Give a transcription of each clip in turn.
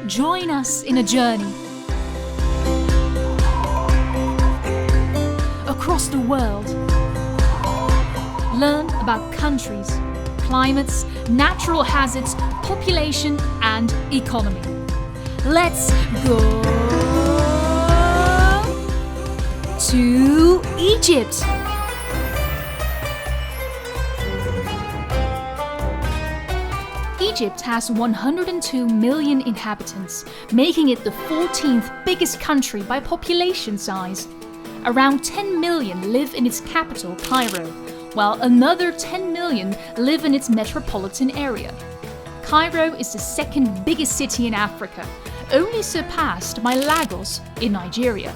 Join us in a journey across the world. Learn about countries, climates, natural hazards, population, and economy. Let's go to Egypt. Egypt has 102 million inhabitants, making it the 14th biggest country by population size. Around 10 million live in its capital, Cairo, while another 10 million live in its metropolitan area. Cairo is the second biggest city in Africa, only surpassed by Lagos in Nigeria.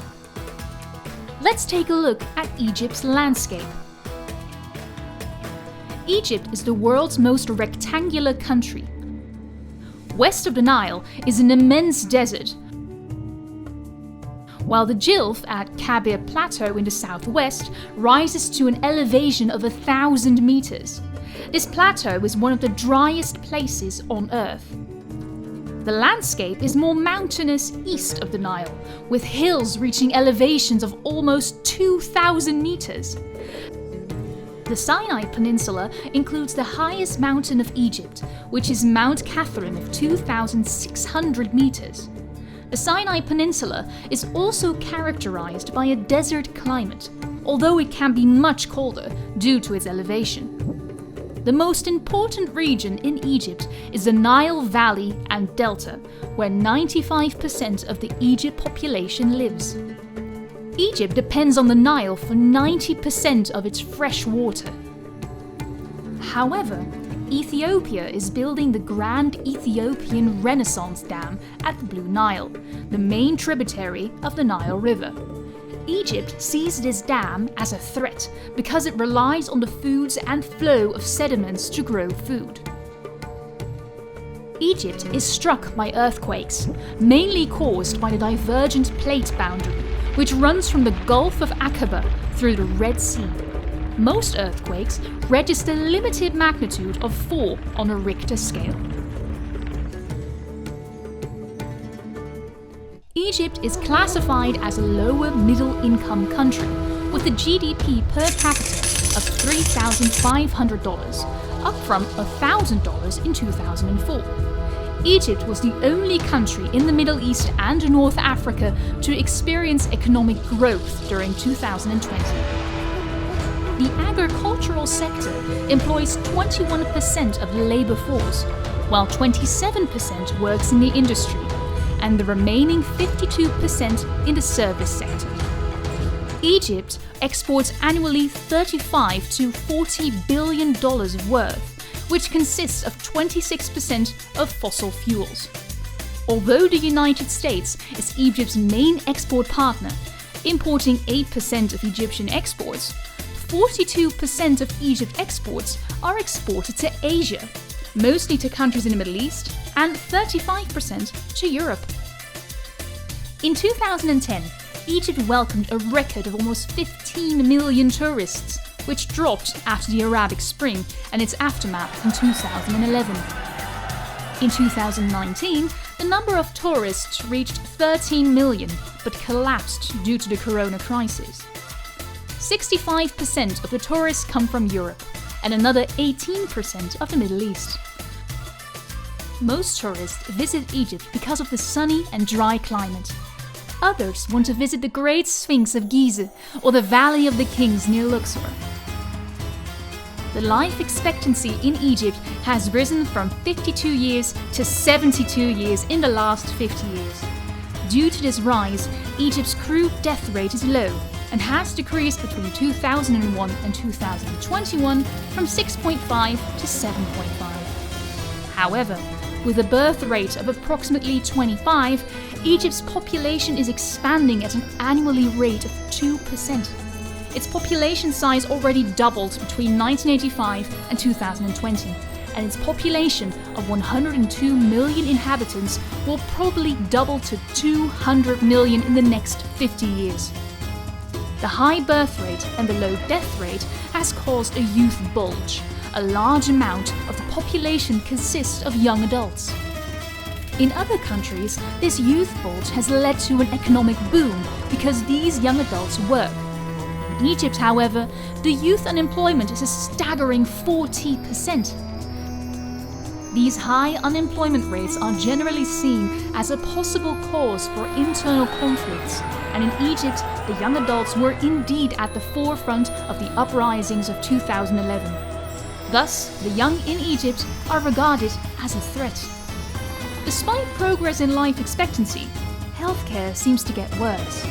Let's take a look at Egypt's landscape. Egypt is the world's most rectangular country. West of the Nile is an immense desert, while the Jilf at Kabir Plateau in the southwest rises to an elevation of 1,000 meters. This plateau is one of the driest places on Earth. The landscape is more mountainous east of the Nile, with hills reaching elevations of almost 2,000 meters. The Sinai Peninsula includes the highest mountain of Egypt, which is Mount Catherine of 2,600 meters. The Sinai Peninsula is also characterized by a desert climate, although it can be much colder due to its elevation. The most important region in Egypt is the Nile Valley and Delta, where 95% of the Egypt population lives. Egypt depends on the Nile for 90% of its fresh water. However, Ethiopia is building the Grand Ethiopian Renaissance Dam at the Blue Nile, the main tributary of the Nile River. Egypt sees this dam as a threat because it relies on the foods and flow of sediments to grow food. Egypt is struck by earthquakes, mainly caused by the divergent plate boundary, which runs from the Gulf of Aqaba through the Red Sea. Most earthquakes register limited magnitude of 4 on a Richter scale. Egypt is classified as a lower middle income country, with a GDP per capita of $3,500, up from $1,000 in 2004. Egypt was the only country in the Middle East and North Africa to experience economic growth during 2020. The agricultural sector employs 21% of the labor force, while 27% works in the industry, and the remaining 52% in the service sector. Egypt exports annually $35 to $40 billion worth, which consists of 26% of fossil fuels. Although the United States is Egypt's main export partner, importing 8% of Egyptian exports, 42% of Egypt exports are exported to Asia, mostly to countries in the Middle East, and 35% to Europe. In 2010, Egypt welcomed a record of almost 15 million tourists, which dropped after the Arabic Spring and its aftermath in 2011. In 2019, the number of tourists reached 13 million, but collapsed due to the corona crisis. 65% of the tourists come from Europe, and another 18% of the Middle East. Most tourists visit Egypt because of the sunny and dry climate. Others want to visit the Great Sphinx of Giza or the Valley of the Kings near Luxor. The life expectancy in Egypt has risen from 52 years to 72 years in the last 50 years. Due to this rise, Egypt's crude death rate is low and has decreased between 2001 and 2021 from 6.5 to 7.5. However, with a birth rate of approximately 25, Egypt's population is expanding at an annually rate of 2%. Its population size already doubled between 1985 and 2020, and its population of 102 million inhabitants will probably double to 200 million in the next 50 years. The high birth rate and the low death rate has caused a youth bulge. A large amount of the population consists of young adults. In other countries, this youth bulge has led to an economic boom because these young adults work. In Egypt, however, the youth unemployment is a staggering 40%. These high unemployment rates are generally seen as a possible cause for internal conflicts, and in Egypt, the young adults were indeed at the forefront of the uprisings of 2011. Thus, the young in Egypt are regarded as a threat. Despite progress in life expectancy, healthcare seems to get worse.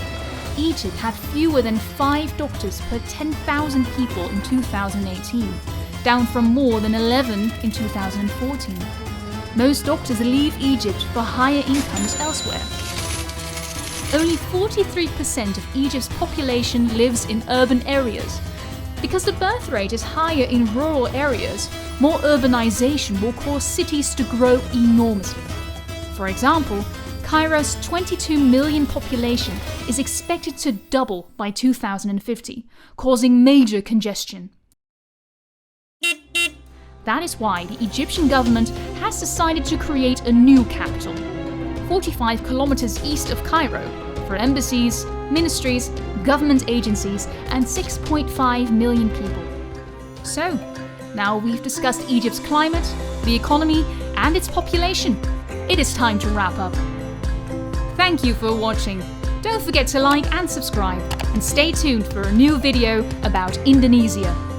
Egypt had fewer than 5 doctors per 10,000 people in 2018, down from more than 11 in 2014. Most doctors leave Egypt for higher incomes elsewhere. Only 43% of Egypt's population lives in urban areas. Because the birth rate is higher in rural areas, more urbanization will cause cities to grow enormously. For example, Cairo's 22 million population is expected to double by 2050, causing major congestion. That is why the Egyptian government has decided to create a new capital, 45 kilometers east of Cairo, for embassies, ministries, government agencies, and 6.5 million people. So, now we've discussed Egypt's climate, the economy, and its population. It is time to wrap up. Thank you for watching. Don't forget to like and subscribe, and stay tuned for a new video about Indonesia.